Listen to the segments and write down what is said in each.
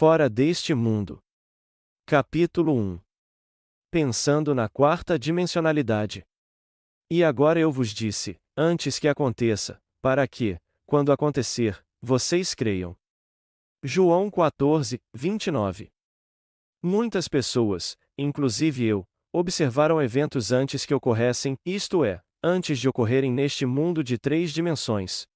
Fora deste mundo. Capítulo 1. Pensando na quarta dimensionalidade. E agora eu vos disse, antes que aconteça, para que, quando acontecer, vocês creiam. João 14, 29. Muitas pessoas, inclusive eu, observaram eventos antes que ocorressem, isto é, antes de ocorrerem neste mundo de 3 dimensões.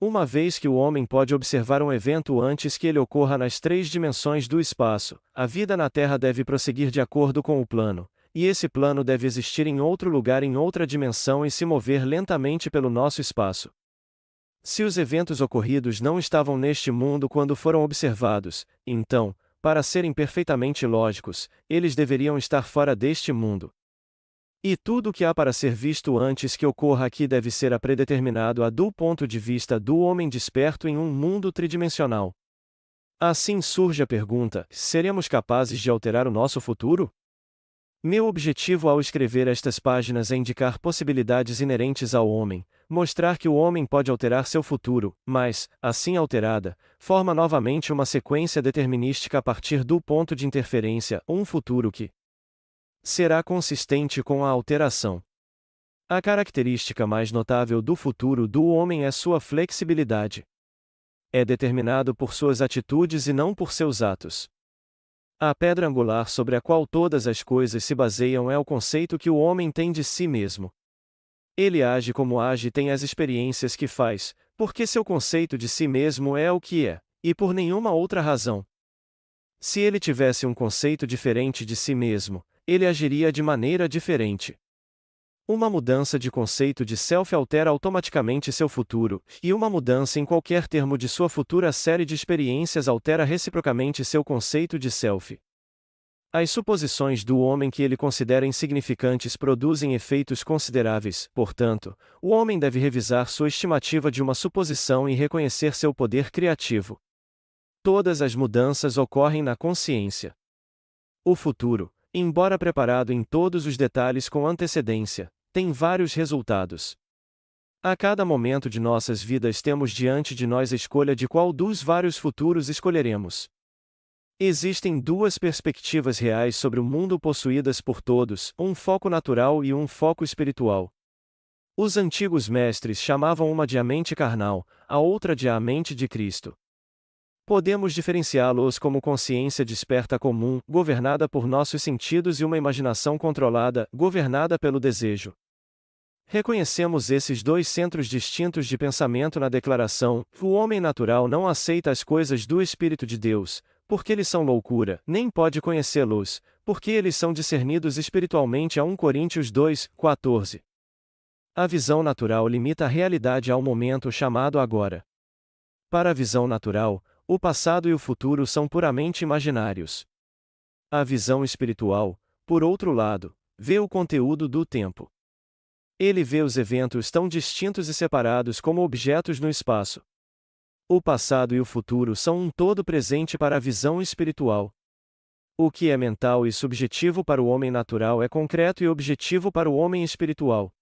Uma vez que o homem pode observar um evento antes que ele ocorra nas 3 dimensões do espaço, a vida na Terra deve prosseguir de acordo com o plano, e esse plano deve existir em outro lugar em outra dimensão e se mover lentamente pelo nosso espaço. Se os eventos ocorridos não estavam neste mundo quando foram observados, então, para serem perfeitamente lógicos, eles deveriam estar fora deste mundo. E tudo o que há para ser visto antes que ocorra aqui deve ser predeterminado do ponto de vista do homem desperto em um mundo tridimensional. Assim surge a pergunta: seremos capazes de alterar o nosso futuro? Meu objetivo ao escrever estas páginas é indicar possibilidades inerentes ao homem, mostrar que o homem pode alterar seu futuro, mas, assim alterada, forma novamente uma sequência determinística a partir do ponto de interferência, um futuro que será consistente com a alteração. A característica mais notável do futuro do homem é sua flexibilidade. É determinado por suas atitudes e não por seus atos. A pedra angular sobre a qual todas as coisas se baseiam é o conceito que o homem tem de si mesmo. Ele age como age e tem as experiências que faz, porque seu conceito de si mesmo é o que é, e por nenhuma outra razão. Se ele tivesse um conceito diferente de si mesmo, ele agiria de maneira diferente. Uma mudança de conceito de self altera automaticamente seu futuro, e uma mudança em qualquer termo de sua futura série de experiências altera reciprocamente seu conceito de self. As suposições do homem que ele considera insignificantes produzem efeitos consideráveis, portanto, o homem deve revisar sua estimativa de uma suposição e reconhecer seu poder criativo. Todas as mudanças ocorrem na consciência. O futuro, embora preparado em todos os detalhes com antecedência, tem vários resultados. A cada momento de nossas vidas temos diante de nós a escolha de qual dos vários futuros escolheremos. Existem duas perspectivas reais sobre o mundo possuídas por todos, um foco natural e um foco espiritual. Os antigos mestres chamavam uma de a mente carnal, a outra de a mente de Cristo. Podemos diferenciá-los como consciência desperta comum, governada por nossos sentidos, e uma imaginação controlada, governada pelo desejo. Reconhecemos esses dois centros distintos de pensamento na declaração: o homem natural não aceita as coisas do Espírito de Deus, porque eles são loucura, nem pode conhecê-los, porque eles são discernidos espiritualmente. A 1 Coríntios 2, 14. A visão natural limita a realidade ao momento chamado agora. Para a visão natural, o passado e o futuro são puramente imaginários. A visão espiritual, por outro lado, vê o conteúdo do tempo. Ele vê os eventos tão distintos e separados como objetos no espaço. O passado e o futuro são um todo presente para a visão espiritual. O que é mental e subjetivo para o homem natural é concreto e objetivo para o homem espiritual.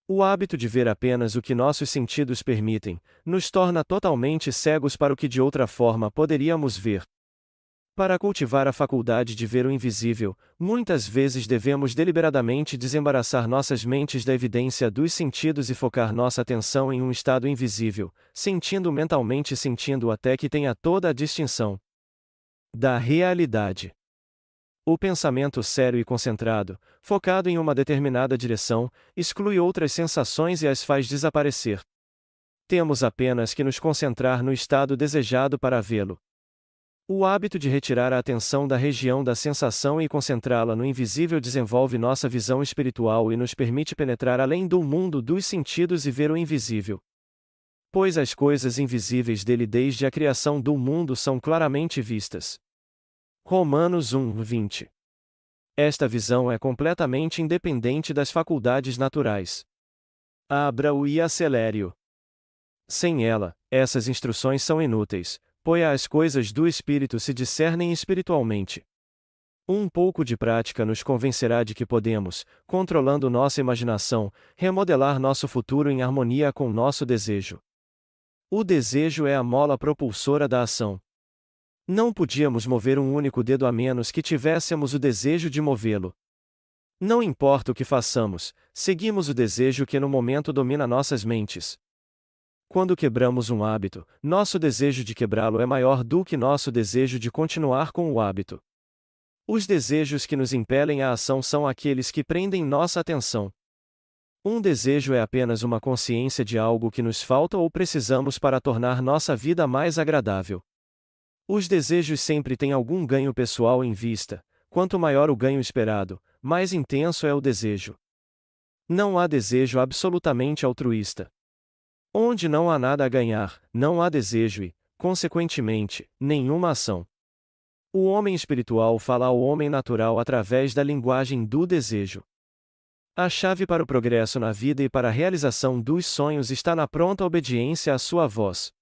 O hábito de ver apenas o que nossos sentidos permitem, nos torna totalmente cegos para o que de outra forma poderíamos ver. Para cultivar a faculdade de ver o invisível, muitas vezes devemos deliberadamente desembaraçar nossas mentes da evidência dos sentidos e focar nossa atenção em um estado invisível, sentindo mentalmente, sentindo até que tenha toda a distinção da realidade. O pensamento sério e concentrado, focado em uma determinada direção, exclui outras sensações e as faz desaparecer. Temos apenas que nos concentrar no estado desejado para vê-lo. O hábito de retirar a atenção da região da sensação e concentrá-la no invisível desenvolve nossa visão espiritual e nos permite penetrar além do mundo dos sentidos e ver o invisível. Pois as coisas invisíveis dele desde a criação do mundo são claramente vistas. Romanos 1, 20. Esta visão é completamente independente das faculdades naturais. Abra-o e acelere-o. Sem ela, essas instruções são inúteis, pois as coisas do espírito se discernem espiritualmente. Um pouco de prática nos convencerá de que podemos, controlando nossa imaginação, remodelar nosso futuro em harmonia com nosso desejo. O desejo é a mola propulsora da ação. Não podíamos mover um único dedo a menos que tivéssemos o desejo de movê-lo. Não importa o que façamos, seguimos o desejo que no momento domina nossas mentes. Quando quebramos um hábito, nosso desejo de quebrá-lo é maior do que nosso desejo de continuar com o hábito. Os desejos que nos impelem à ação são aqueles que prendem nossa atenção. Um desejo é apenas uma consciência de algo que nos falta ou precisamos para tornar nossa vida mais agradável. Os desejos sempre têm algum ganho pessoal em vista. Quanto maior o ganho esperado, mais intenso é o desejo. Não há desejo absolutamente altruísta. Onde não há nada a ganhar, não há desejo e, consequentemente, nenhuma ação. O homem espiritual fala ao homem natural através da linguagem do desejo. A chave para o progresso na vida e para a realização dos sonhos está na pronta obediência à sua voz.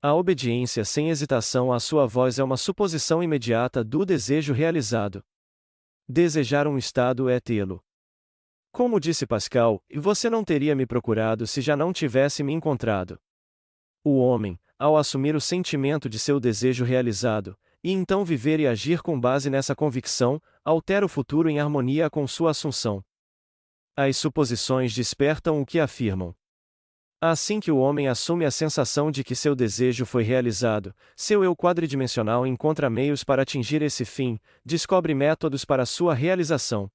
A obediência sem hesitação à sua voz é uma suposição imediata do desejo realizado. Desejar um estado é tê-lo. Como disse Pascal, você não teria me procurado se já não tivesse me encontrado. O homem, ao assumir o sentimento de seu desejo realizado, e então viver e agir com base nessa convicção, altera o futuro em harmonia com sua assunção. As suposições despertam o que afirmam. Assim que o homem assume a sensação de que seu desejo foi realizado, seu eu quadridimensional encontra meios para atingir esse fim, descobre métodos para sua realização.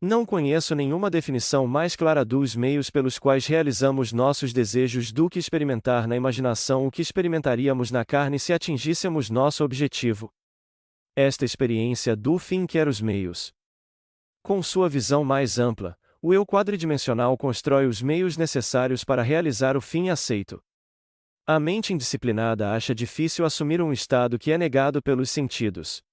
Não conheço nenhuma definição mais clara dos meios pelos quais realizamos nossos desejos do que experimentar na imaginação o que experimentaríamos na carne se atingíssemos nosso objetivo. Esta experiência do fim quer os meios. Com sua visão mais ampla, o eu quadridimensional constrói os meios necessários para realizar o fim aceito. A mente indisciplinada acha difícil assumir um estado que é negado pelos sentidos.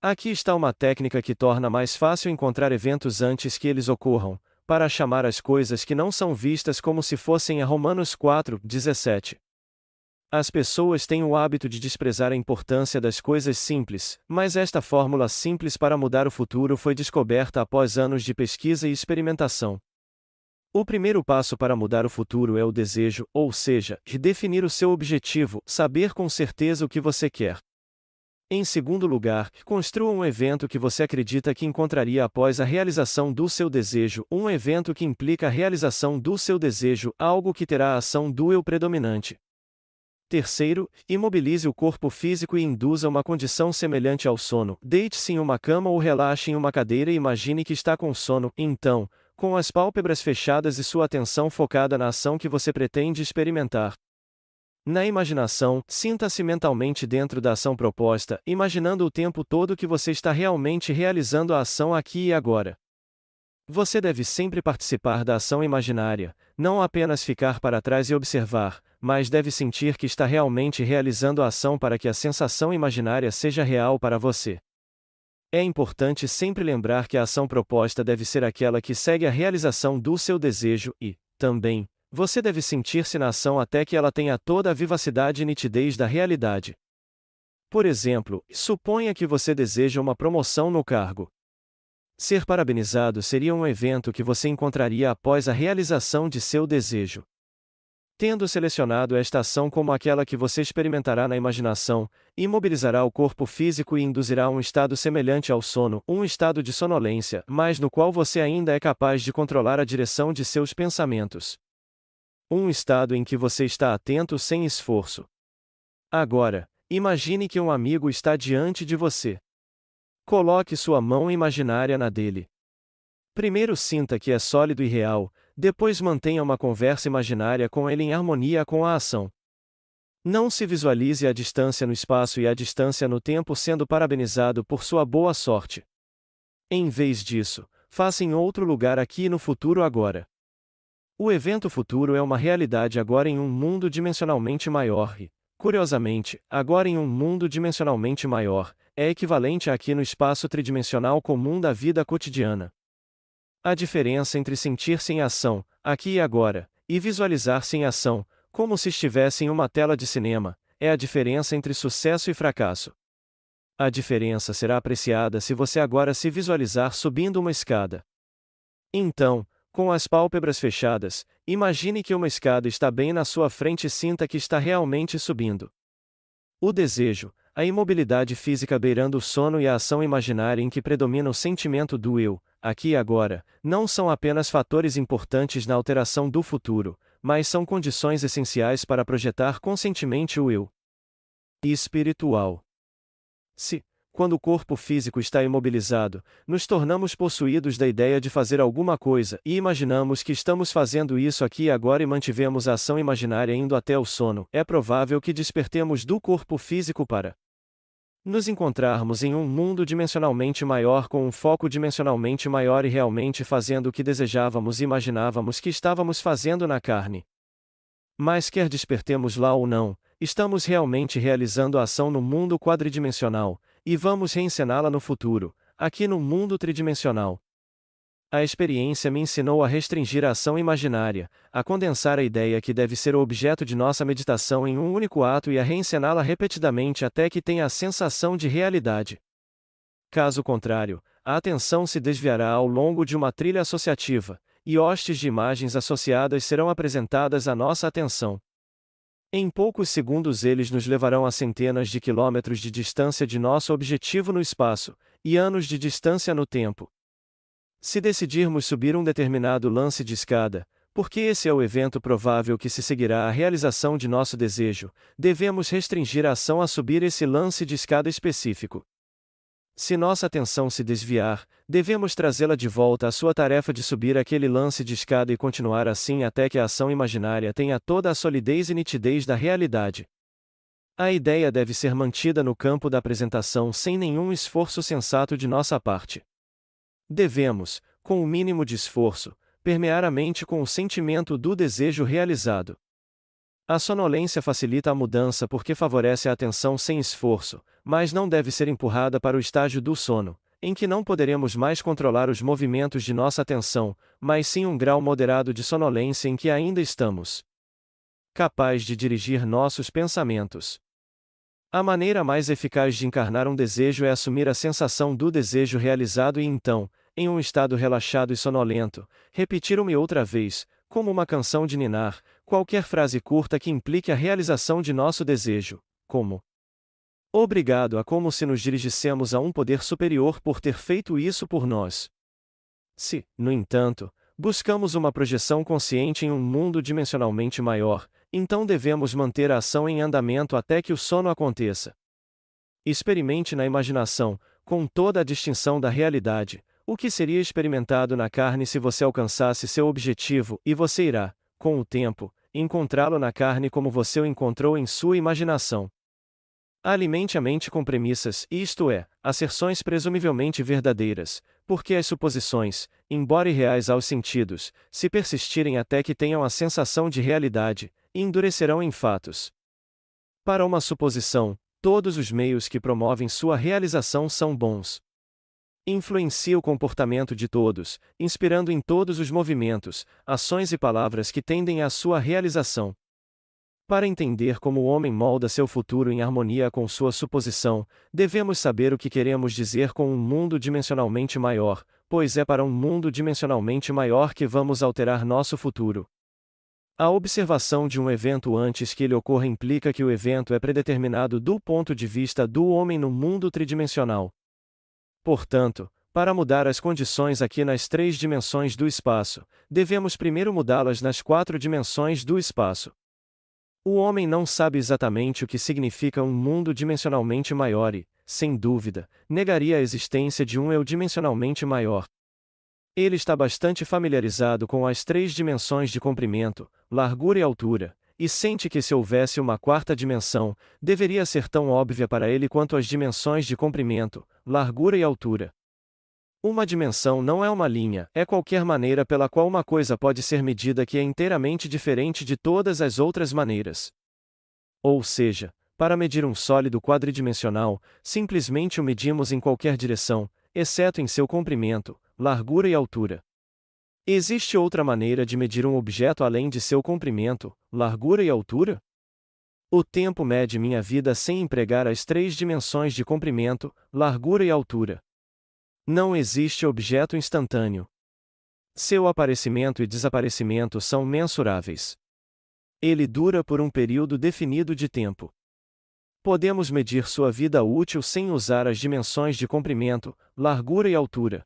Aqui está uma técnica que torna mais fácil encontrar eventos antes que eles ocorram, para chamar as coisas que não são vistas como se fossem a Romanos 4:17. As pessoas têm o hábito de desprezar a importância das coisas simples, mas esta fórmula simples para mudar o futuro foi descoberta após anos de pesquisa e experimentação. O primeiro passo para mudar o futuro é o desejo, ou seja, de definir o seu objetivo, saber com certeza o que você quer. Em segundo lugar, construa um evento que você acredita que encontraria após a realização do seu desejo, um evento que implica a realização do seu desejo, algo que terá a ação do eu predominante. Terceiro, imobilize o corpo físico e induza uma condição semelhante ao sono. Deite-se em uma cama ou relaxe em uma cadeira e imagine que está com sono. Então, com as pálpebras fechadas e sua atenção focada na ação que você pretende experimentar. Na imaginação, sinta-se mentalmente dentro da ação proposta, imaginando o tempo todo que você está realmente realizando a ação aqui e agora. Você deve sempre participar da ação imaginária, não apenas ficar para trás e observar, mas deve sentir que está realmente realizando a ação para que a sensação imaginária seja real para você. É importante sempre lembrar que a ação proposta deve ser aquela que segue a realização do seu desejo e, também, você deve sentir-se na ação até que ela tenha toda a vivacidade e nitidez da realidade. Por exemplo, suponha que você deseja uma promoção no cargo. Ser parabenizado seria um evento que você encontraria após a realização de seu desejo. Tendo selecionado esta ação como aquela que você experimentará na imaginação, imobilizará o corpo físico e induzirá um estado semelhante ao sono, um estado de sonolência, mas no qual você ainda é capaz de controlar a direção de seus pensamentos. Um estado em que você está atento sem esforço. Agora, imagine que um amigo está diante de você. Coloque sua mão imaginária na dele. Primeiro sinta que é sólido e real, depois mantenha uma conversa imaginária com ele em harmonia com a ação. Não se visualize a distância no espaço e a distância no tempo sendo parabenizado por sua boa sorte. Em vez disso, faça em outro lugar aqui no futuro agora. O evento futuro é uma realidade agora em um mundo dimensionalmente maior e, curiosamente, agora em um mundo dimensionalmente maior, é equivalente a aqui no espaço tridimensional comum da vida cotidiana. A diferença entre sentir-se em ação, aqui e agora, e visualizar-se em ação, como se estivesse em uma tela de cinema, é a diferença entre sucesso e fracasso. A diferença será apreciada se você agora se visualizar subindo uma escada. Então, com as pálpebras fechadas, imagine que uma escada está bem na sua frente e sinta que está realmente subindo. O desejo, a imobilidade física beirando o sono e a ação imaginária em que predomina o sentimento do eu, aqui e agora, não são apenas fatores importantes na alteração do futuro, mas são condições essenciais para projetar conscientemente o eu espiritual. Se, quando o corpo físico está imobilizado, nos tornamos possuídos da ideia de fazer alguma coisa e imaginamos que estamos fazendo isso aqui e agora e mantivemos a ação imaginária indo até o sono, é provável que despertemos do corpo físico para nos encontrarmos em um mundo dimensionalmente maior com um foco dimensionalmente maior e realmente fazendo o que desejávamos e imaginávamos que estávamos fazendo na carne. Mas quer despertemos lá ou não, estamos realmente realizando a ação no mundo quadridimensional, e vamos reencená-la no futuro, aqui no mundo tridimensional. A experiência me ensinou a restringir a ação imaginária, a condensar a ideia que deve ser o objeto de nossa meditação em um único ato e a reencená-la repetidamente até que tenha a sensação de realidade. Caso contrário, a atenção se desviará ao longo de uma trilha associativa, e hostes de imagens associadas serão apresentadas à nossa atenção. Em poucos segundos eles nos levarão a centenas de quilômetros de distância de nosso objetivo no espaço, e anos de distância no tempo. Se decidirmos subir um determinado lance de escada, porque esse é o evento provável que se seguirá à realização de nosso desejo, devemos restringir a ação a subir esse lance de escada específico. Se nossa atenção se desviar, devemos trazê-la de volta à sua tarefa de subir aquele lance de escada e continuar assim até que a ação imaginária tenha toda a solidez e nitidez da realidade. A ideia deve ser mantida no campo da apresentação sem nenhum esforço sensato de nossa parte. Devemos, com o mínimo de esforço, permear a mente com o sentimento do desejo realizado. A sonolência facilita a mudança porque favorece a atenção sem esforço, mas não deve ser empurrada para o estágio do sono, em que não poderemos mais controlar os movimentos de nossa atenção, mas sim um grau moderado de sonolência em que ainda estamos capaz de dirigir nossos pensamentos. A maneira mais eficaz de encarnar um desejo é assumir a sensação do desejo realizado e então, em um estado relaxado e sonolento, repetir uma e outra vez, como uma canção de ninar, qualquer frase curta que implique a realização de nosso desejo, como obrigado, a como se nos dirigíssemos a um poder superior por ter feito isso por nós. Se, no entanto, buscamos uma projeção consciente em um mundo dimensionalmente maior, então devemos manter a ação em andamento até que o sono aconteça. Experimente na imaginação, com toda a distinção da realidade, o que seria experimentado na carne se você alcançasse seu objetivo, e você irá, com o tempo, encontrá-lo na carne como você o encontrou em sua imaginação. Alimente a mente com premissas, isto é, asserções presumivelmente verdadeiras, porque as suposições, embora irreais aos sentidos, se persistirem até que tenham a sensação de realidade, endurecerão em fatos. Para uma suposição, todos os meios que promovem sua realização são bons. Influencia o comportamento de todos, inspirando em todos os movimentos, ações e palavras que tendem à sua realização. Para entender como o homem molda seu futuro em harmonia com sua suposição, devemos saber o que queremos dizer com um mundo dimensionalmente maior, pois é para um mundo dimensionalmente maior que vamos alterar nosso futuro. A observação de um evento antes que ele ocorra implica que o evento é predeterminado do ponto de vista do homem no mundo tridimensional. Portanto, para mudar as condições aqui nas 3 dimensões do espaço, devemos primeiro mudá-las nas 4 dimensões do espaço. O homem não sabe exatamente o que significa um mundo dimensionalmente maior e, sem dúvida, negaria a existência de um eu dimensionalmente maior. Ele está bastante familiarizado com as 3 dimensões de comprimento, largura e altura, e sente que se houvesse uma 4ª dimensão, deveria ser tão óbvia para ele quanto as dimensões de comprimento, largura e altura. Uma dimensão não é uma linha, é qualquer maneira pela qual uma coisa pode ser medida que é inteiramente diferente de todas as outras maneiras. Ou seja, para medir um sólido quadridimensional, simplesmente o medimos em qualquer direção, exceto em seu comprimento, largura e altura. Existe outra maneira de medir um objeto além de seu comprimento, largura e altura? O tempo mede minha vida sem empregar as 3 dimensões de comprimento, largura e altura. Não existe objeto instantâneo. Seu aparecimento e desaparecimento são mensuráveis. Ele dura por um período definido de tempo. Podemos medir sua vida útil sem usar as dimensões de comprimento, largura e altura.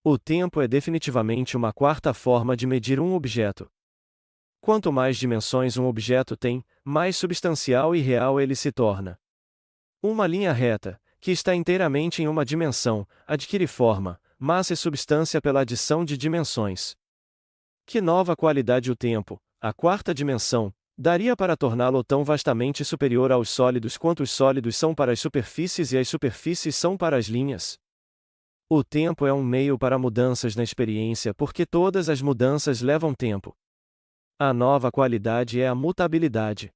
O tempo é definitivamente uma quarta forma de medir um objeto. Quanto mais dimensões um objeto tem, mais substancial e real ele se torna. Uma linha reta, que está inteiramente em uma dimensão, adquire forma, massa e substância pela adição de dimensões. Que nova qualidade o tempo, a quarta dimensão, daria para torná-lo tão vastamente superior aos sólidos quanto os sólidos são para as superfícies e as superfícies são para as linhas? O tempo é um meio para mudanças na experiência porque todas as mudanças levam tempo. A nova qualidade é a mutabilidade.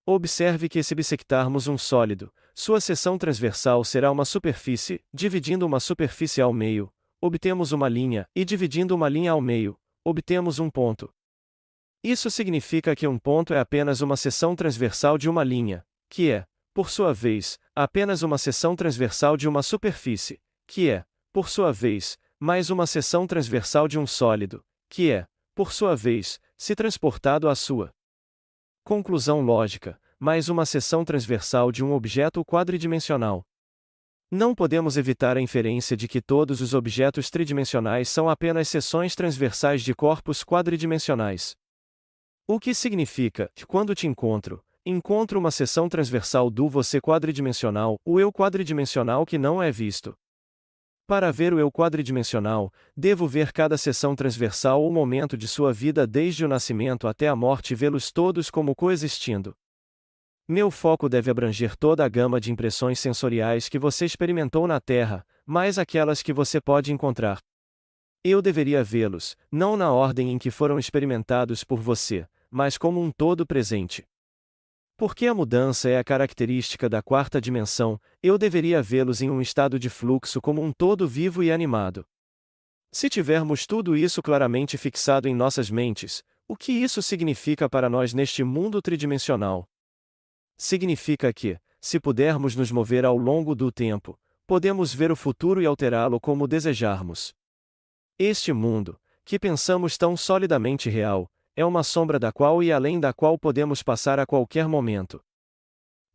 Observe que se bissectarmos um sólido, sua seção transversal será uma superfície, dividindo uma superfície ao meio, obtemos uma linha, e dividindo uma linha ao meio, obtemos um ponto. Isso significa que um ponto é apenas uma seção transversal de uma linha, que é, por sua vez, apenas uma seção transversal de uma superfície, que é, por sua vez, mais uma seção transversal de um sólido, que é, por sua vez, se transportado à sua conclusão lógica, mais uma seção transversal de um objeto quadridimensional. Não podemos evitar a inferência de que todos os objetos tridimensionais são apenas seções transversais de corpos quadridimensionais. O que significa que, quando te encontro uma seção transversal do você quadridimensional, o eu quadridimensional que não é visto. Para ver o eu quadridimensional, devo ver cada seção transversal ou momento de sua vida desde o nascimento até a morte e vê-los todos como coexistindo. Meu foco deve abranger toda a gama de impressões sensoriais que você experimentou na Terra, mais aquelas que você pode encontrar. Eu deveria vê-los, não na ordem em que foram experimentados por você, mas como um todo presente. Porque a mudança é a característica da quarta dimensão, eu deveria vê-los em um estado de fluxo como um todo vivo e animado. Se tivermos tudo isso claramente fixado em nossas mentes, o que isso significa para nós neste mundo tridimensional? Significa que, se pudermos nos mover ao longo do tempo, podemos ver o futuro e alterá-lo como desejarmos. Este mundo, que pensamos tão solidamente real, é uma sombra da qual e além da qual podemos passar a qualquer momento.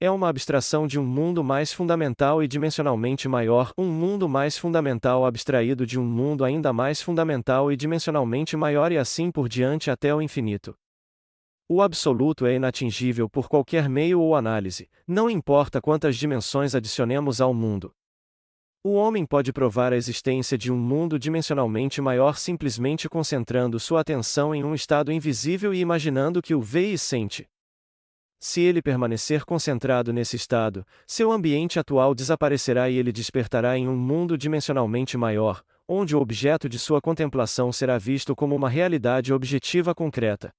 É uma abstração de um mundo mais fundamental e dimensionalmente maior, um mundo mais fundamental abstraído de um mundo ainda mais fundamental e dimensionalmente maior e assim por diante até o infinito. O absoluto é inatingível por qualquer meio ou análise, não importa quantas dimensões adicionemos ao mundo. O homem pode provar a existência de um mundo dimensionalmente maior simplesmente concentrando sua atenção em um estado invisível e imaginando que o vê e sente. Se ele permanecer concentrado nesse estado, seu ambiente atual desaparecerá e ele despertará em um mundo dimensionalmente maior, onde o objeto de sua contemplação será visto como uma realidade objetiva concreta.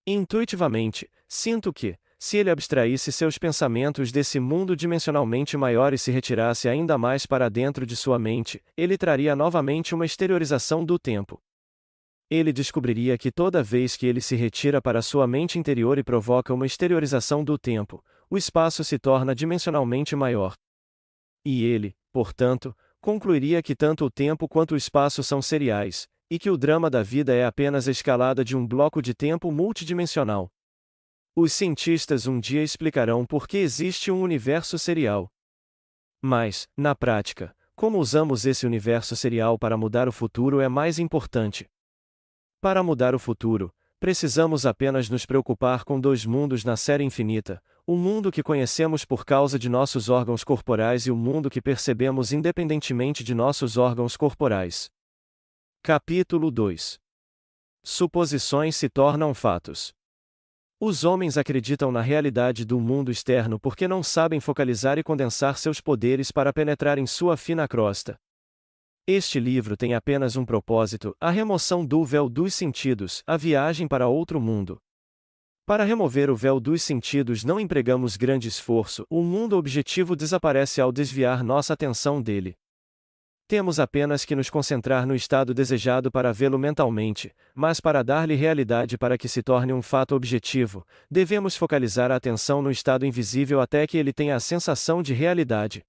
Intuitivamente, sinto que, se ele abstraísse seus pensamentos desse mundo dimensionalmente maior e se retirasse ainda mais para dentro de sua mente, ele traria novamente uma exteriorização do tempo. Ele descobriria que toda vez que ele se retira para sua mente interior e provoca uma exteriorização do tempo, o espaço se torna dimensionalmente maior. E ele, portanto, concluiria que tanto o tempo quanto o espaço são seriais, e que o drama da vida é apenas a escalada de um bloco de tempo multidimensional. Os cientistas um dia explicarão por que existe um universo serial. Mas, na prática, como usamos esse universo serial para mudar o futuro é mais importante. Para mudar o futuro, precisamos apenas nos preocupar com dois mundos na série infinita: o mundo que conhecemos por causa de nossos órgãos corporais e o mundo que percebemos independentemente de nossos órgãos corporais. Capítulo 2. Suposições se tornam fatos. Os homens acreditam na realidade do mundo externo porque não sabem focalizar e condensar seus poderes para penetrar em sua fina crosta. Este livro tem apenas um propósito: a remoção do véu dos sentidos, a viagem para outro mundo. Para remover o véu dos sentidos não empregamos grande esforço, o mundo objetivo desaparece ao desviar nossa atenção dele. Temos apenas que nos concentrar no estado desejado para vê-lo mentalmente, mas para dar-lhe realidade para que se torne um fato objetivo, devemos focalizar a atenção no estado invisível até que ele tenha a sensação de realidade.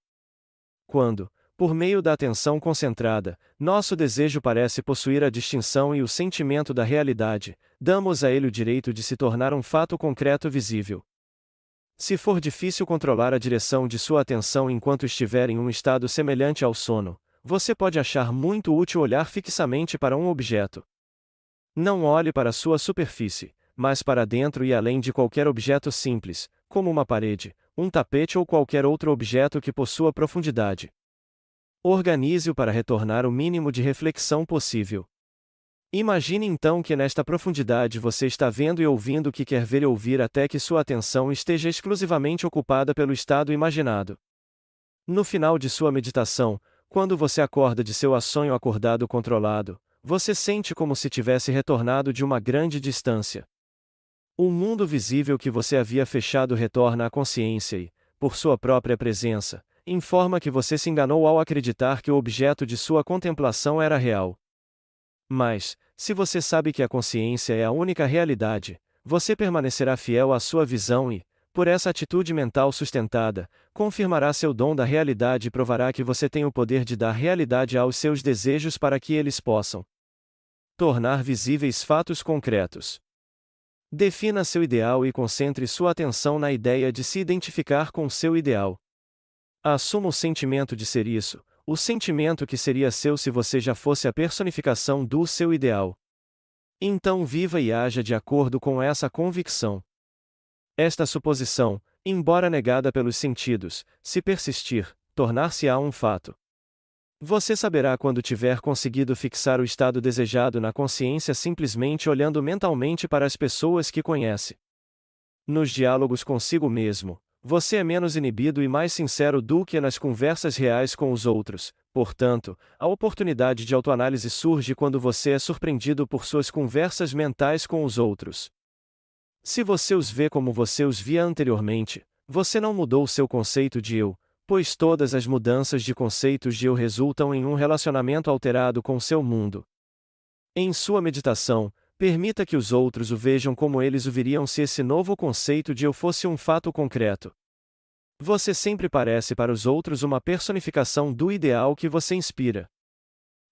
Quando, por meio da atenção concentrada, nosso desejo parece possuir a distinção e o sentimento da realidade, damos a ele o direito de se tornar um fato concreto visível. Se for difícil controlar a direção de sua atenção enquanto estiver em um estado semelhante ao sono, você pode achar muito útil olhar fixamente para um objeto. Não olhe para sua superfície, mas para dentro e além de qualquer objeto simples, como uma parede, um tapete ou qualquer outro objeto que possua profundidade. Organize-o para retornar o mínimo de reflexão possível. Imagine então que nesta profundidade você está vendo e ouvindo o que quer ver e ouvir até que sua atenção esteja exclusivamente ocupada pelo estado imaginado. No final de sua meditação, quando você acorda de seu sonho acordado controlado, você sente como se tivesse retornado de uma grande distância. O mundo visível que você havia fechado retorna à consciência e, por sua própria presença, informa que você se enganou ao acreditar que o objeto de sua contemplação era real. Mas, se você sabe que a consciência é a única realidade, você permanecerá fiel à sua visão e, por essa atitude mental sustentada, confirmará seu dom da realidade e provará que você tem o poder de dar realidade aos seus desejos para que eles possam tornar visíveis fatos concretos. Defina seu ideal e concentre sua atenção na ideia de se identificar com seu ideal. Assuma o sentimento de ser isso, o sentimento que seria seu se você já fosse a personificação do seu ideal. Então viva e haja de acordo com essa convicção. Esta suposição, embora negada pelos sentidos, se persistir, tornar-se-á um fato. Você saberá quando tiver conseguido fixar o estado desejado na consciência simplesmente olhando mentalmente para as pessoas que conhece. Nos diálogos consigo mesmo, você é menos inibido e mais sincero do que nas conversas reais com os outros, portanto, a oportunidade de autoanálise surge quando você é surpreendido por suas conversas mentais com os outros. Se você os vê como você os via anteriormente, você não mudou seu conceito de eu, pois todas as mudanças de conceitos de eu resultam em um relacionamento alterado com seu mundo. Em sua meditação, permita que os outros o vejam como eles o viriam se esse novo conceito de eu fosse um fato concreto. Você sempre parece para os outros uma personificação do ideal que você inspira.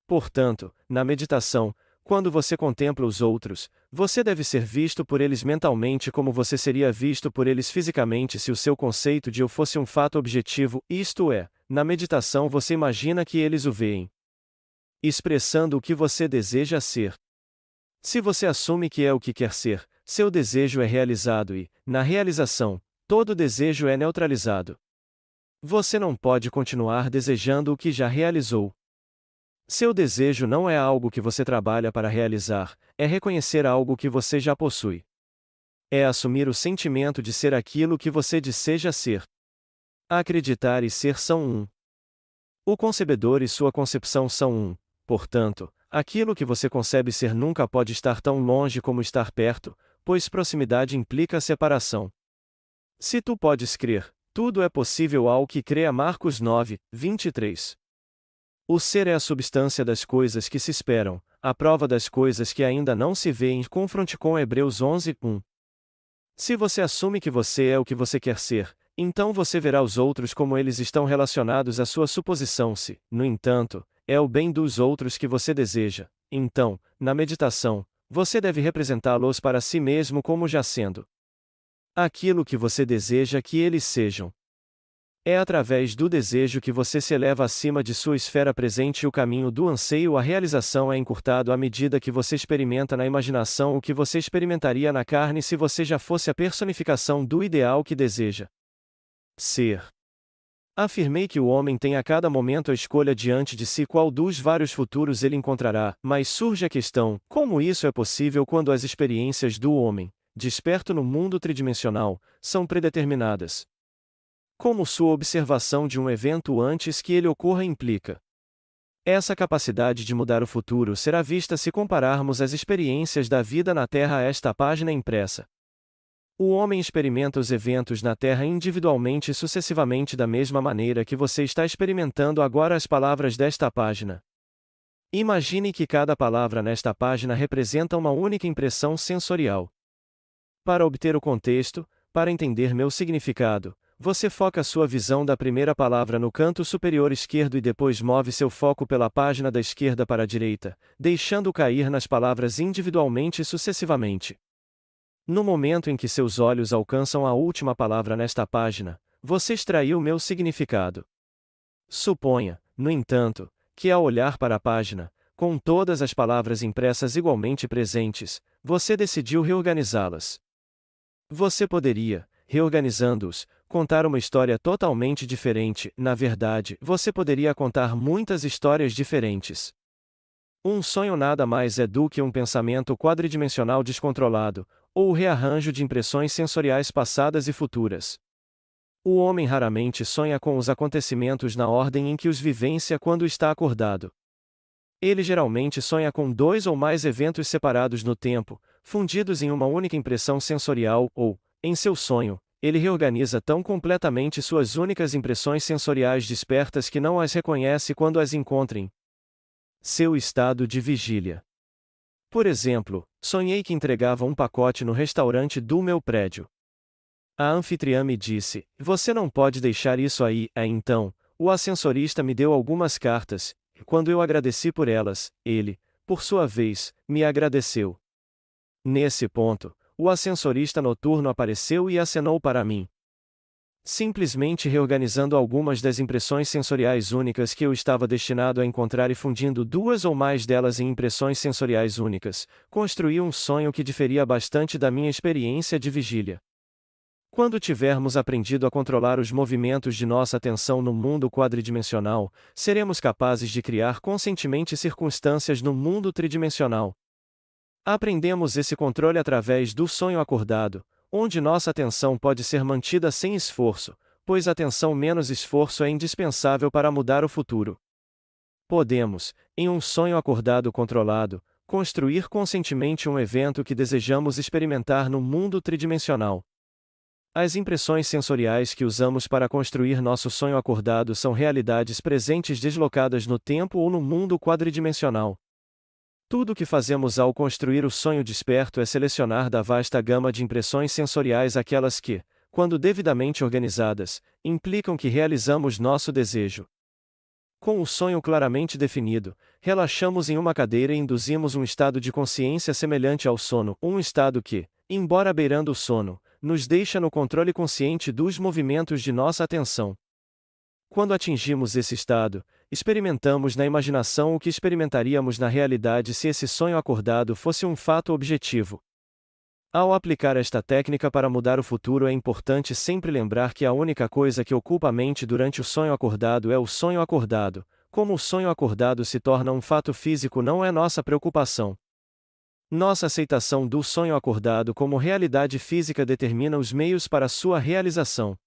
Portanto, na meditação, quando você contempla os outros, você deve ser visto por eles mentalmente como você seria visto por eles fisicamente se o seu conceito de eu fosse um fato objetivo, isto é, na meditação você imagina que eles o veem, expressando o que você deseja ser. Se você assume que é o que quer ser, seu desejo é realizado e, na realização, todo desejo é neutralizado. Você não pode continuar desejando o que já realizou. Seu desejo não é algo que você trabalha para realizar, é reconhecer algo que você já possui. É assumir o sentimento de ser aquilo que você deseja ser. Acreditar e ser são um. O concebedor e sua concepção são um, portanto, aquilo que você concebe ser nunca pode estar tão longe como estar perto, pois proximidade implica separação. Se tu podes crer, tudo é possível ao que crê. Marcos 9, 23. O ser é a substância das coisas que se esperam, a prova das coisas que ainda não se vêem. Confronte com Hebreus 11, 1. Se você assume que você é o que você quer ser, então você verá os outros como eles estão relacionados à sua suposição. Se, no entanto, é o bem dos outros que você deseja, então, na meditação, você deve representá-los para si mesmo como já sendo aquilo que você deseja que eles sejam. É através do desejo que você se eleva acima de sua esfera presente e o caminho do anseio à realização é encurtado à medida que você experimenta na imaginação o que você experimentaria na carne se você já fosse a personificação do ideal que deseja ser. Afirmei que o homem tem a cada momento a escolha diante de si qual dos vários futuros ele encontrará, mas surge a questão: como isso é possível quando as experiências do homem, desperto no mundo tridimensional, são predeterminadas? Como sua observação de um evento antes que ele ocorra implica. Essa capacidade de mudar o futuro será vista se compararmos as experiências da vida na Terra a esta página impressa. O homem experimenta os eventos na Terra individualmente e sucessivamente da mesma maneira que você está experimentando agora as palavras desta página. Imagine que cada palavra nesta página representa uma única impressão sensorial. Para obter o contexto, para entender meu significado, você foca sua visão da primeira palavra no canto superior esquerdo e depois move seu foco pela página da esquerda para a direita, deixando cair nas palavras individualmente e sucessivamente. No momento em que seus olhos alcançam a última palavra nesta página, você extraiu meu significado. Suponha, no entanto, que ao olhar para a página, com todas as palavras impressas igualmente presentes, você decidiu reorganizá-las. Você poderia, reorganizando-os, contar uma história totalmente diferente. Na verdade, você poderia contar muitas histórias diferentes. Um sonho nada mais é do que um pensamento quadridimensional descontrolado, ou o rearranjo de impressões sensoriais passadas e futuras. O homem raramente sonha com os acontecimentos na ordem em que os vivencia quando está acordado. Ele geralmente sonha com dois ou mais eventos separados no tempo, fundidos em uma única impressão sensorial, ou, em seu sonho, ele reorganiza tão completamente suas únicas impressões sensoriais despertas que não as reconhece quando as encontrem. Seu estado de vigília. Por exemplo, sonhei que entregava um pacote no restaurante do meu prédio. A anfitriã me disse: "Você não pode deixar isso aí." Então, o ascensorista me deu algumas cartas, e quando eu agradeci por elas, ele, por sua vez, me agradeceu. Nesse ponto, o ascensorista noturno apareceu e acenou para mim. Simplesmente reorganizando algumas das impressões sensoriais únicas que eu estava destinado a encontrar e fundindo duas ou mais delas em impressões sensoriais únicas, construí um sonho que diferia bastante da minha experiência de vigília. Quando tivermos aprendido a controlar os movimentos de nossa atenção no mundo quadridimensional, seremos capazes de criar conscientemente circunstâncias no mundo tridimensional. Aprendemos esse controle através do sonho acordado, onde nossa atenção pode ser mantida sem esforço, pois atenção menos esforço é indispensável para mudar o futuro. Podemos, em um sonho acordado controlado, construir conscientemente um evento que desejamos experimentar no mundo tridimensional. As impressões sensoriais que usamos para construir nosso sonho acordado são realidades presentes deslocadas no tempo ou no mundo quadridimensional. Tudo o que fazemos ao construir o sonho desperto é selecionar da vasta gama de impressões sensoriais aquelas que, quando devidamente organizadas, implicam que realizamos nosso desejo. Com o sonho claramente definido, relaxamos em uma cadeira e induzimos um estado de consciência semelhante ao sono, um estado que, embora beirando o sono, nos deixa no controle consciente dos movimentos de nossa atenção. Quando atingimos esse estado, experimentamos na imaginação o que experimentaríamos na realidade se esse sonho acordado fosse um fato objetivo. Ao aplicar esta técnica para mudar o futuro, é importante sempre lembrar que a única coisa que ocupa a mente durante o sonho acordado é o sonho acordado. Como o sonho acordado se torna um fato físico não é nossa preocupação. Nossa aceitação do sonho acordado como realidade física determina os meios para sua realização.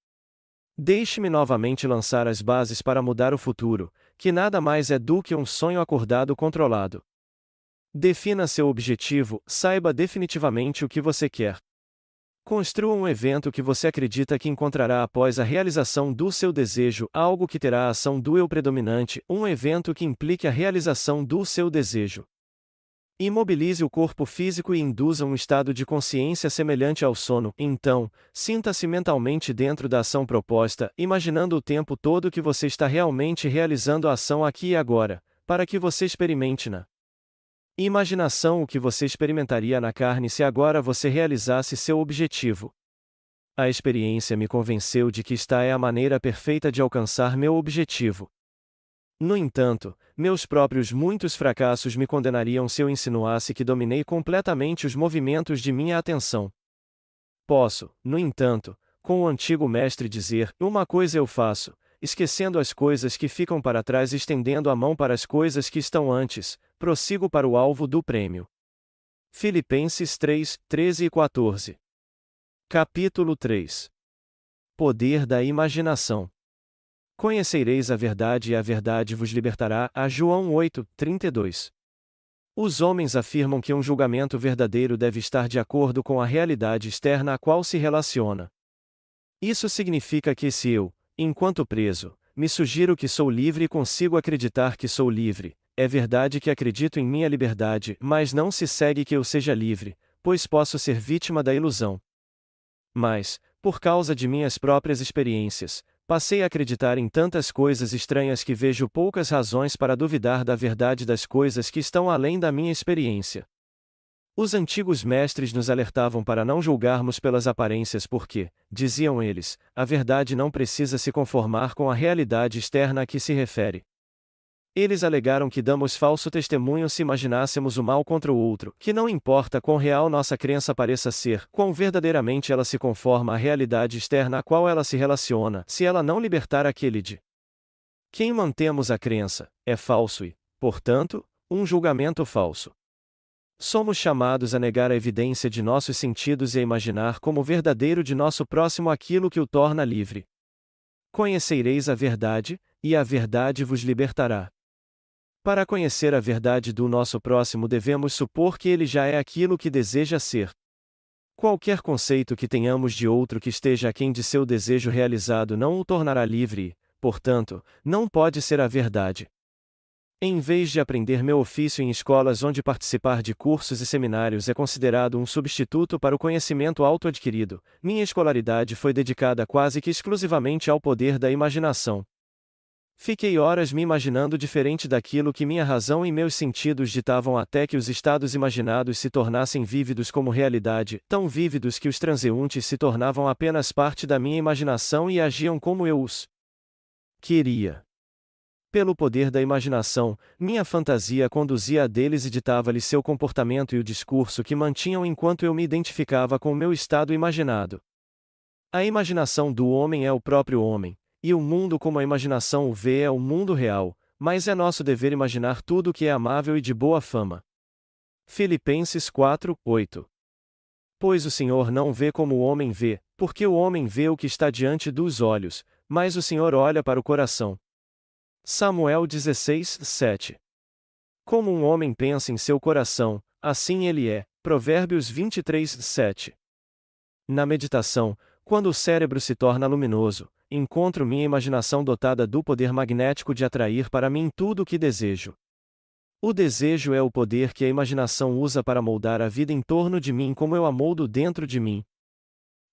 Deixe-me novamente lançar as bases para mudar o futuro, que nada mais é do que um sonho acordado controlado. Defina seu objetivo, saiba definitivamente o que você quer. Construa um evento que você acredita que encontrará após a realização do seu desejo, algo que terá a ação do eu predominante, um evento que implique a realização do seu desejo. Imobilize o corpo físico e induza um estado de consciência semelhante ao sono. Então, sinta-se mentalmente dentro da ação proposta, imaginando o tempo todo que você está realmente realizando a ação aqui e agora, para que você experimente-na. Imaginação: o que você experimentaria na carne se agora você realizasse seu objetivo. A experiência me convenceu de que esta é a maneira perfeita de alcançar meu objetivo. No entanto, meus próprios muitos fracassos me condenariam se eu insinuasse que dominei completamente os movimentos de minha atenção. Posso, no entanto, com o antigo mestre dizer: uma coisa eu faço, esquecendo as coisas que ficam para trás e estendendo a mão para as coisas que estão antes, prossigo para o alvo do prêmio. Filipenses 3, 13 e 14. Capítulo 3. Poder da imaginação. Conhecereis a verdade e a verdade vos libertará. A João 8, 32. Os homens afirmam que um julgamento verdadeiro deve estar de acordo com a realidade externa a qual se relaciona. Isso significa que se eu, enquanto preso, me sugiro que sou livre e consigo acreditar que sou livre, é verdade que acredito em minha liberdade, mas não se segue que eu seja livre, pois posso ser vítima da ilusão. Mas, por causa de minhas próprias experiências, passei a acreditar em tantas coisas estranhas que vejo poucas razões para duvidar da verdade das coisas que estão além da minha experiência. Os antigos mestres nos alertavam para não julgarmos pelas aparências porque, diziam eles, a verdade não precisa se conformar com a realidade externa a que se refere. Eles alegaram que damos falso testemunho se imaginássemos o mal contra o outro, que não importa quão real nossa crença pareça ser, quão verdadeiramente ela se conforma à realidade externa a qual ela se relaciona, se ela não libertar aquele de quem mantemos a crença, é falso e, portanto, um julgamento falso. Somos chamados a negar a evidência de nossos sentidos e a imaginar como verdadeiro de nosso próximo aquilo que o torna livre. Conhecereis a verdade, e a verdade vos libertará. Para conhecer a verdade do nosso próximo devemos supor que ele já é aquilo que deseja ser. Qualquer conceito que tenhamos de outro que esteja aquém de seu desejo realizado não o tornará livre e, portanto, não pode ser a verdade. Em vez de aprender meu ofício em escolas onde participar de cursos e seminários é considerado um substituto para o conhecimento autoadquirido, minha escolaridade foi dedicada quase que exclusivamente ao poder da imaginação. Fiquei horas me imaginando diferente daquilo que minha razão e meus sentidos ditavam até que os estados imaginados se tornassem vívidos como realidade, tão vívidos que os transeuntes se tornavam apenas parte da minha imaginação e agiam como eu os queria. Pelo poder da imaginação, minha fantasia conduzia a deles e ditava-lhes seu comportamento e o discurso que mantinham enquanto eu me identificava com o meu estado imaginado. A imaginação do homem é o próprio homem, e o mundo como a imaginação o vê é o mundo real, mas é nosso dever imaginar tudo o que é amável e de boa fama. Filipenses 4, 8. Pois o Senhor não vê como o homem vê, porque o homem vê o que está diante dos olhos, mas o Senhor olha para o coração. Samuel 16, 7. Como um homem pensa em seu coração, assim ele é. Provérbios 23, 7. Na meditação, quando o cérebro se torna luminoso, encontro minha imaginação dotada do poder magnético de atrair para mim tudo o que desejo. O desejo é o poder que a imaginação usa para moldar a vida em torno de mim como eu a moldo dentro de mim.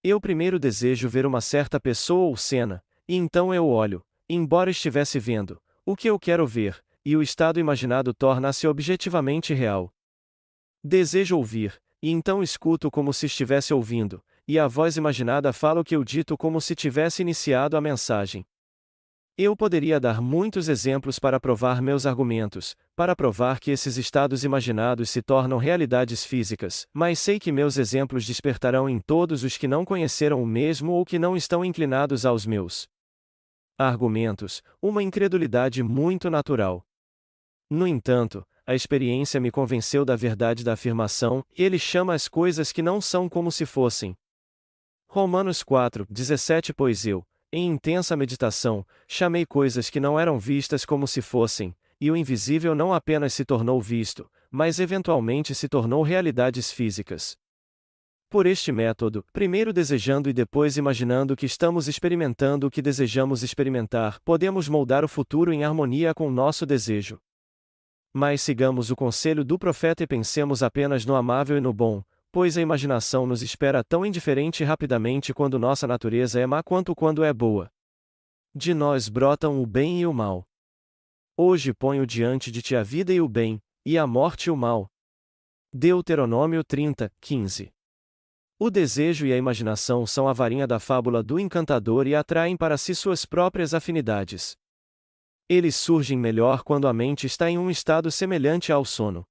Eu primeiro desejo ver uma certa pessoa ou cena, e então eu olho, embora estivesse vendo, o que eu quero ver, e o estado imaginado torna-se objetivamente real. Desejo ouvir, e então escuto como se estivesse ouvindo, e a voz imaginada fala o que eu dito como se tivesse iniciado a mensagem. Eu poderia dar muitos exemplos para provar meus argumentos, para provar que esses estados imaginados se tornam realidades físicas, mas sei que meus exemplos despertarão em todos os que não conheceram o mesmo ou que não estão inclinados aos meus argumentos, uma incredulidade muito natural. No entanto, a experiência me convenceu da verdade da afirmação, ele chama as coisas que não são como se fossem. Romanos 4, 17. Pois eu, em intensa meditação, chamei coisas que não eram vistas como se fossem, e o invisível não apenas se tornou visto, mas eventualmente se tornou realidades físicas. Por este método, primeiro desejando e depois imaginando que estamos experimentando o que desejamos experimentar, podemos moldar o futuro em harmonia com o nosso desejo. Mas sigamos o conselho do profeta e pensemos apenas no amável e no bom, pois a imaginação nos espera tão indiferente rapidamente quando nossa natureza é má quanto quando é boa. De nós brotam o bem e o mal. Hoje ponho diante de ti a vida e o bem, e a morte e o mal. Deuteronômio 30, 15. O desejo e a imaginação são a varinha da fábula do encantador e atraem para si suas próprias afinidades. Eles surgem melhor quando a mente está em um estado semelhante ao sono.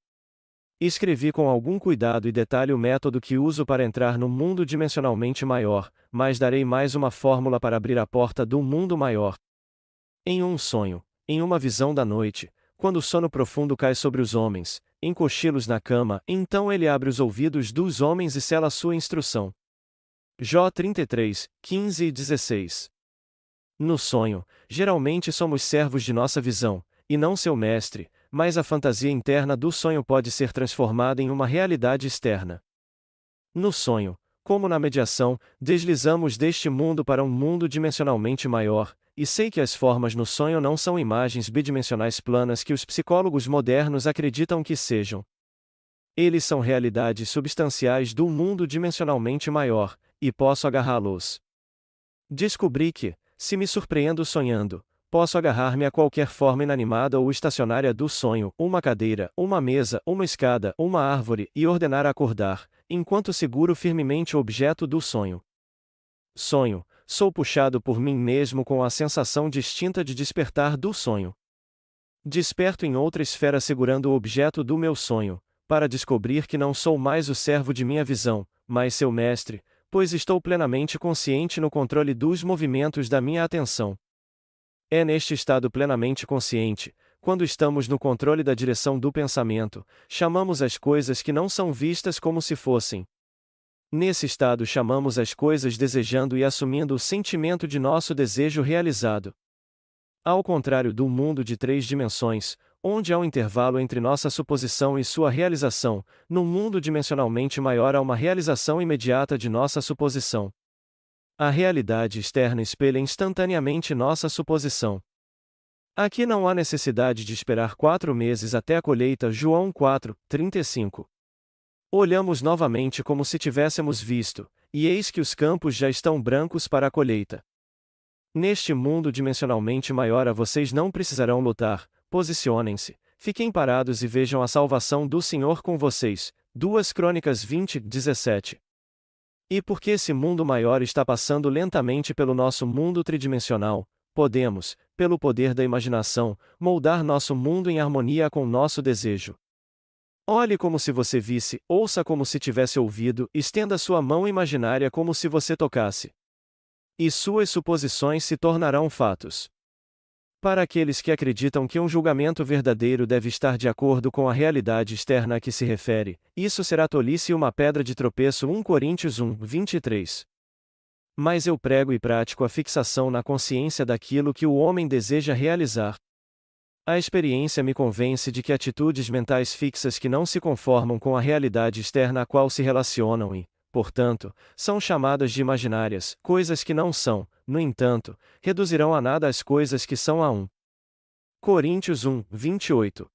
Escrevi com algum cuidado e detalhe o método que uso para entrar no mundo dimensionalmente maior, mas darei mais uma fórmula para abrir a porta do mundo maior. Em um sonho, em uma visão da noite, quando o sono profundo cai sobre os homens, em cochilos na cama, então ele abre os ouvidos dos homens e sela sua instrução. Jó 33, 15 e 16. No sonho, geralmente somos servos de nossa visão, e não seu mestre, mas a fantasia interna do sonho pode ser transformada em uma realidade externa. No sonho, como na mediação, deslizamos deste mundo para um mundo dimensionalmente maior, e sei que as formas no sonho não são imagens bidimensionais planas que os psicólogos modernos acreditam que sejam. Eles são realidades substanciais do mundo dimensionalmente maior, e posso agarrá-los. Descobri que, se me surpreendo sonhando, posso agarrar-me a qualquer forma inanimada ou estacionária do sonho, uma cadeira, uma mesa, uma escada, uma árvore, e ordenar acordar, enquanto seguro firmemente o objeto do sonho. Sonho, sou puxado por mim mesmo com a sensação distinta de despertar do sonho. Desperto em outra esfera segurando o objeto do meu sonho, para descobrir que não sou mais o servo de minha visão, mas seu mestre, pois estou plenamente consciente no controle dos movimentos da minha atenção. É neste estado plenamente consciente, quando estamos no controle da direção do pensamento, chamamos as coisas que não são vistas como se fossem. Nesse estado chamamos as coisas desejando e assumindo o sentimento de nosso desejo realizado. Ao contrário do mundo de 3 dimensões, onde há um intervalo entre nossa suposição e sua realização, no mundo dimensionalmente maior há uma realização imediata de nossa suposição. A realidade externa espelha instantaneamente nossa suposição. Aqui não há necessidade de esperar 4 meses até a colheita. João 4:35. Olhamos novamente como se tivéssemos visto, e eis que os campos já estão brancos para a colheita. Neste mundo dimensionalmente maior vocês não precisarão lutar, posicionem-se, fiquem parados e vejam a salvação do Senhor com vocês. 2 Crônicas 20:17. E porque esse mundo maior está passando lentamente pelo nosso mundo tridimensional, podemos, pelo poder da imaginação, moldar nosso mundo em harmonia com nosso desejo. Olhe como se você visse, ouça como se tivesse ouvido, estenda sua mão imaginária como se você tocasse. E suas suposições se tornarão fatos. Para aqueles que acreditam que um julgamento verdadeiro deve estar de acordo com a realidade externa a que se refere, isso será tolice e uma pedra de tropeço. 1 Coríntios 1:23. Mas eu prego e pratico a fixação na consciência daquilo que o homem deseja realizar. A experiência me convence de que atitudes mentais fixas que não se conformam com a realidade externa a qual se relacionam e, portanto, são chamadas de imaginárias, coisas que não são, no entanto, reduzirão a nada as coisas que são a 1 Coríntios 1:28.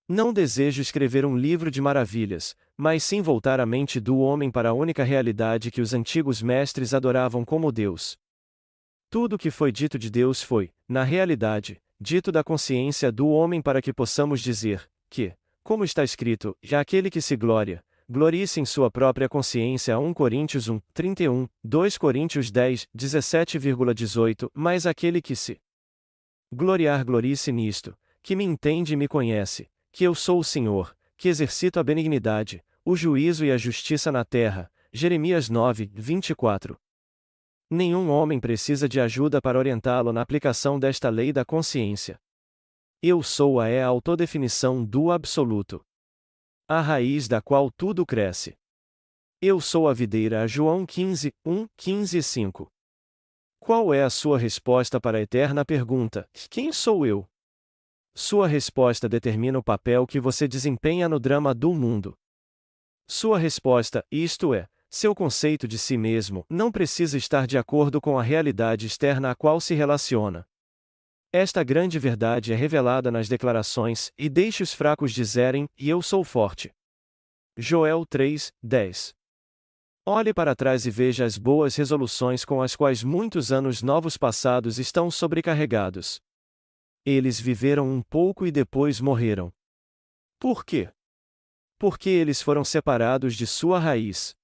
Não desejo escrever um livro de maravilhas, mas sim voltar a mente do homem para a única realidade que os antigos mestres adoravam como Deus. Tudo o que foi dito de Deus foi, na realidade, dito da consciência do homem para que possamos dizer, que, como está escrito, já aquele que se glorie-se em sua própria consciência. 1 Coríntios 1:31, 2 Coríntios 10:17,18, mas aquele que se gloriar glorie-se nisto, que me entende e me conhece, que eu sou o Senhor, que exercito a benignidade, o juízo e a justiça na terra. Jeremias 9:24. Nenhum homem precisa de ajuda para orientá-lo na aplicação desta lei da consciência. Eu sou a autodefinição do absoluto. A raiz da qual tudo cresce. Eu sou a videira. João 15:1, 15 e 5. Qual é a sua resposta para a eterna pergunta: quem sou eu? Sua resposta determina o papel que você desempenha no drama do mundo. Sua resposta, isto é, seu conceito de si mesmo, não precisa estar de acordo com a realidade externa a qual se relaciona. Esta grande verdade é revelada nas declarações: e deixe os fracos dizerem, e eu sou forte. Joel 3:10. Olhe para trás e veja as boas resoluções com as quais muitos anos novos passados estão sobrecarregados. Eles viveram um pouco e depois morreram. Por quê? Porque eles foram separados de sua raiz.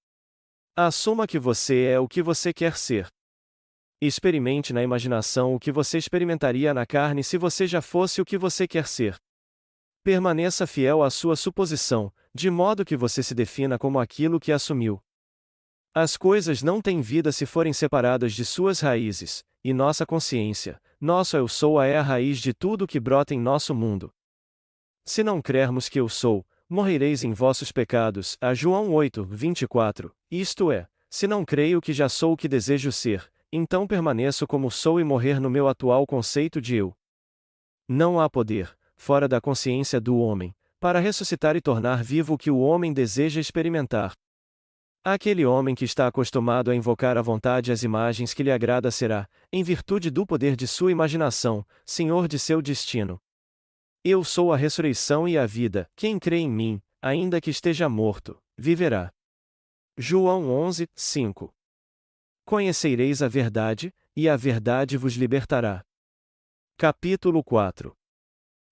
Assuma que você é o que você quer ser. Experimente na imaginação o que você experimentaria na carne se você já fosse o que você quer ser. Permaneça fiel à sua suposição, de modo que você se defina como aquilo que assumiu. As coisas não têm vida se forem separadas de suas raízes, e nossa consciência, nosso eu sou é a raiz de tudo que brota em nosso mundo. Se não crermos que eu sou, morrereis em vossos pecados. A João 8:24, isto é, se não creio que já sou o que desejo ser, então permaneço como sou e morrer no meu atual conceito de eu. Não há poder, fora da consciência do homem, para ressuscitar e tornar vivo o que o homem deseja experimentar. Aquele homem que está acostumado a invocar à vontade as imagens que lhe agrada será, em virtude do poder de sua imaginação, senhor de seu destino. Eu sou a ressurreição e a vida, quem crê em mim, ainda que esteja morto, viverá. João 11:5. Conhecereis a verdade, e a verdade vos libertará. Capítulo 4.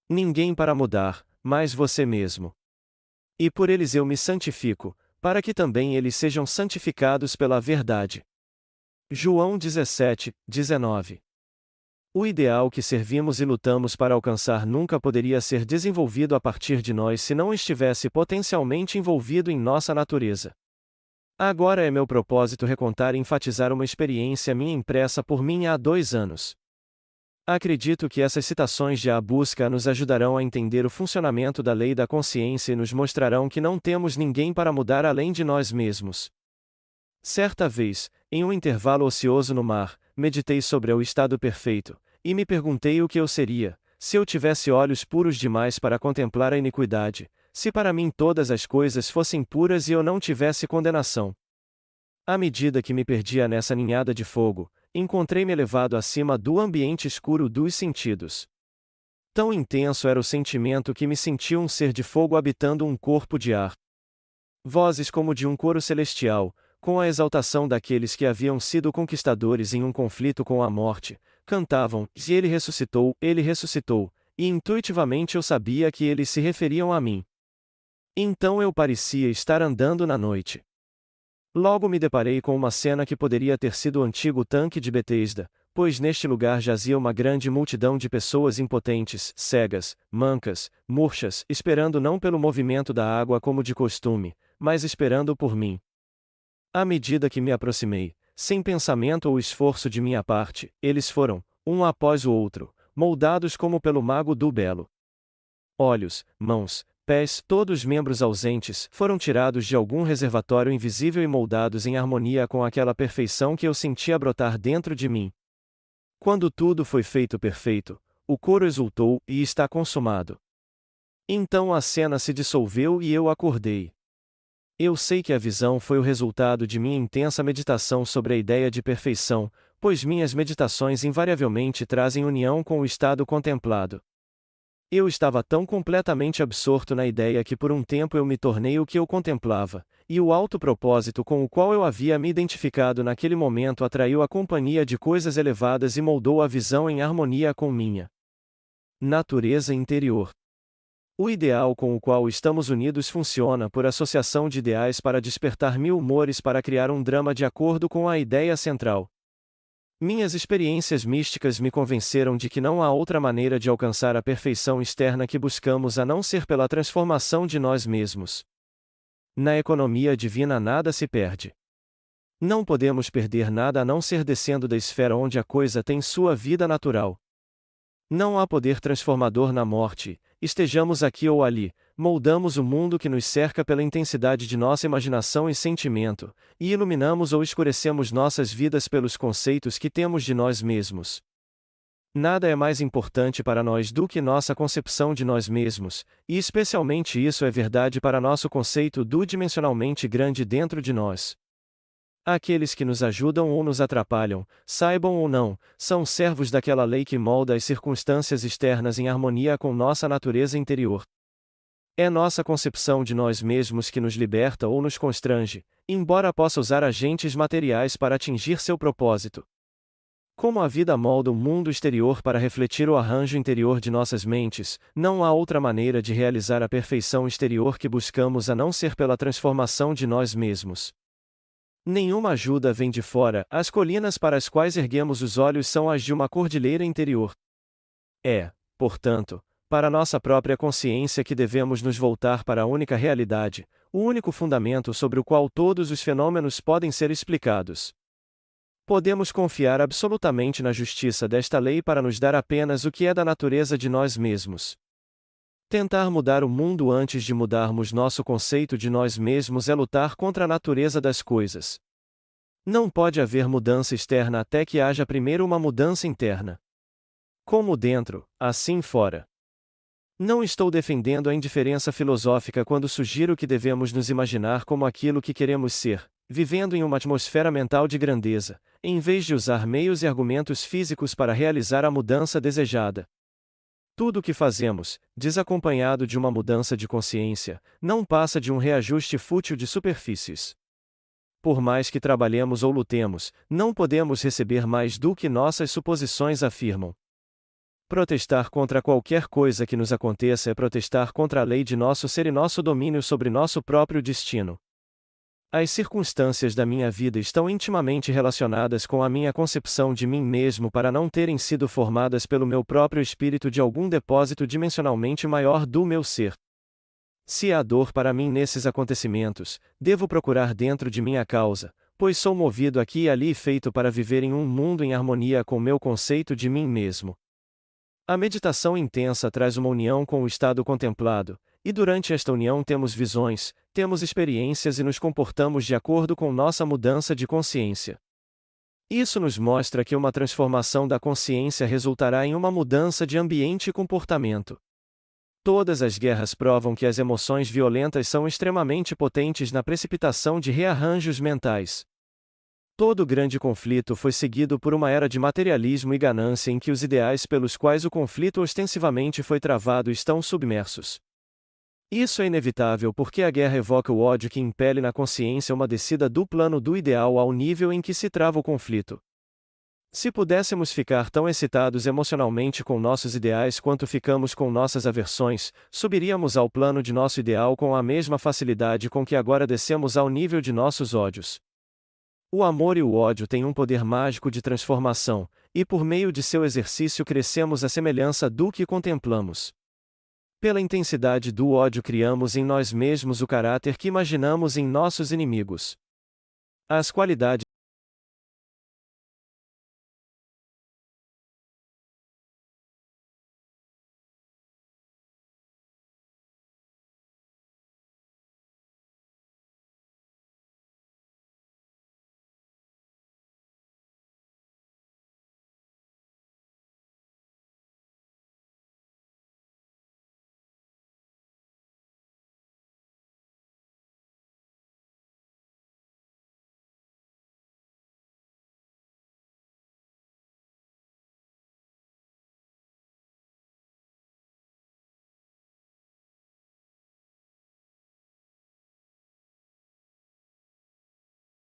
Ninguém para mudar, mas você mesmo. E por eles eu me santifico, para que também eles sejam santificados pela verdade. João 17:19. O ideal que servimos e lutamos para alcançar nunca poderia ser desenvolvido a partir de nós se não estivesse potencialmente envolvido em nossa natureza. Agora é meu propósito recontar e enfatizar uma experiência minha impressa por mim há 2 anos. Acredito que essas citações de A Busca nos ajudarão a entender o funcionamento da lei da consciência e nos mostrarão que não temos ninguém para mudar além de nós mesmos. Certa vez, em um intervalo ocioso no mar, meditei sobre o estado perfeito, e me perguntei o que eu seria, se eu tivesse olhos puros demais para contemplar a iniquidade, se para mim todas as coisas fossem puras e eu não tivesse condenação. À medida que me perdia nessa ninhada de fogo, encontrei-me elevado acima do ambiente escuro dos sentidos. Tão intenso era o sentimento que me sentia um ser de fogo habitando um corpo de ar. Vozes como de um coro celestial, com a exaltação daqueles que haviam sido conquistadores em um conflito com a morte, cantavam: "Se ele ressuscitou", e intuitivamente eu sabia que eles se referiam a mim. Então eu parecia estar andando na noite. Logo me deparei com uma cena que poderia ter sido o antigo tanque de Betesda, pois neste lugar jazia uma grande multidão de pessoas impotentes, cegas, mancas, murchas, esperando não pelo movimento da água como de costume, mas esperando por mim. À medida que me aproximei, sem pensamento ou esforço de minha parte, eles foram, um após o outro, moldados como pelo mago do belo. Olhos, mãos, pés, todos membros ausentes, foram tirados de algum reservatório invisível e moldados em harmonia com aquela perfeição que eu sentia brotar dentro de mim. Quando tudo foi feito perfeito, o coro exultou, e está consumado. Então a cena se dissolveu e eu acordei. Eu sei que a visão foi o resultado de minha intensa meditação sobre a ideia de perfeição, pois minhas meditações invariavelmente trazem união com o estado contemplado. Eu estava tão completamente absorto na ideia que por um tempo eu me tornei o que eu contemplava, e o alto propósito com o qual eu havia me identificado naquele momento atraiu a companhia de coisas elevadas e moldou a visão em harmonia com minha natureza interior. O ideal com o qual estamos unidos funciona por associação de ideais para despertar mil humores para criar um drama de acordo com a ideia central. Minhas experiências místicas me convenceram de que não há outra maneira de alcançar a perfeição externa que buscamos a não ser pela transformação de nós mesmos. Na economia divina nada se perde. Não podemos perder nada a não ser descendo da esfera onde a coisa tem sua vida natural. Não há poder transformador na morte, estejamos aqui ou ali, moldamos o mundo que nos cerca pela intensidade de nossa imaginação e sentimento, e iluminamos ou escurecemos nossas vidas pelos conceitos que temos de nós mesmos. Nada é mais importante para nós do que nossa concepção de nós mesmos, e especialmente isso é verdade para nosso conceito do dimensionalmente grande dentro de nós. Aqueles que nos ajudam ou nos atrapalham, saibam ou não, são servos daquela lei que molda as circunstâncias externas em harmonia com nossa natureza interior. É nossa concepção de nós mesmos que nos liberta ou nos constrange, embora possa usar agentes materiais para atingir seu propósito. Como a vida molda o mundo exterior para refletir o arranjo interior de nossas mentes, não há outra maneira de realizar a perfeição exterior que buscamos a não ser pela transformação de nós mesmos. Nenhuma ajuda vem de fora, as colinas para as quais erguemos os olhos são as de uma cordilheira interior. É, portanto, para nossa própria consciência que devemos nos voltar para a única realidade, o único fundamento sobre o qual todos os fenômenos podem ser explicados. Podemos confiar absolutamente na justiça desta lei para nos dar apenas o que é da natureza de nós mesmos. Tentar mudar o mundo antes de mudarmos nosso conceito de nós mesmos é lutar contra a natureza das coisas. Não pode haver mudança externa até que haja primeiro uma mudança interna. Como dentro, assim fora. Não estou defendendo a indiferença filosófica quando sugiro que devemos nos imaginar como aquilo que queremos ser, vivendo em uma atmosfera mental de grandeza, em vez de usar meios e argumentos físicos para realizar a mudança desejada. Tudo o que fazemos, desacompanhado de uma mudança de consciência, não passa de um reajuste fútil de superfícies. Por mais que trabalhemos ou lutemos, não podemos receber mais do que nossas suposições afirmam. Protestar contra qualquer coisa que nos aconteça é protestar contra a lei de nosso ser e nosso domínio sobre nosso próprio destino. As circunstâncias da minha vida estão intimamente relacionadas com a minha concepção de mim mesmo para não terem sido formadas pelo meu próprio espírito de algum depósito dimensionalmente maior do meu ser. Se há dor para mim nesses acontecimentos, devo procurar dentro de minha causa, pois sou movido aqui e ali feito para viver em um mundo em harmonia com meu conceito de mim mesmo. A meditação intensa traz uma união com o estado contemplado, e durante esta união temos visões, temos experiências e nos comportamos de acordo com nossa mudança de consciência. Isso nos mostra que uma transformação da consciência resultará em uma mudança de ambiente e comportamento. Todas as guerras provam que as emoções violentas são extremamente potentes na precipitação de rearranjos mentais. Todo grande conflito foi seguido por uma era de materialismo e ganância em que os ideais pelos quais o conflito ostensivamente foi travado estão submersos. Isso é inevitável porque a guerra evoca o ódio que impele na consciência uma descida do plano do ideal ao nível em que se trava o conflito. Se pudéssemos ficar tão excitados emocionalmente com nossos ideais quanto ficamos com nossas aversões, subiríamos ao plano de nosso ideal com a mesma facilidade com que agora descemos ao nível de nossos ódios. O amor e o ódio têm um poder mágico de transformação, e por meio de seu exercício crescemos à semelhança do que contemplamos. Pela intensidade do ódio criamos em nós mesmos o caráter que imaginamos em nossos inimigos. As qualidades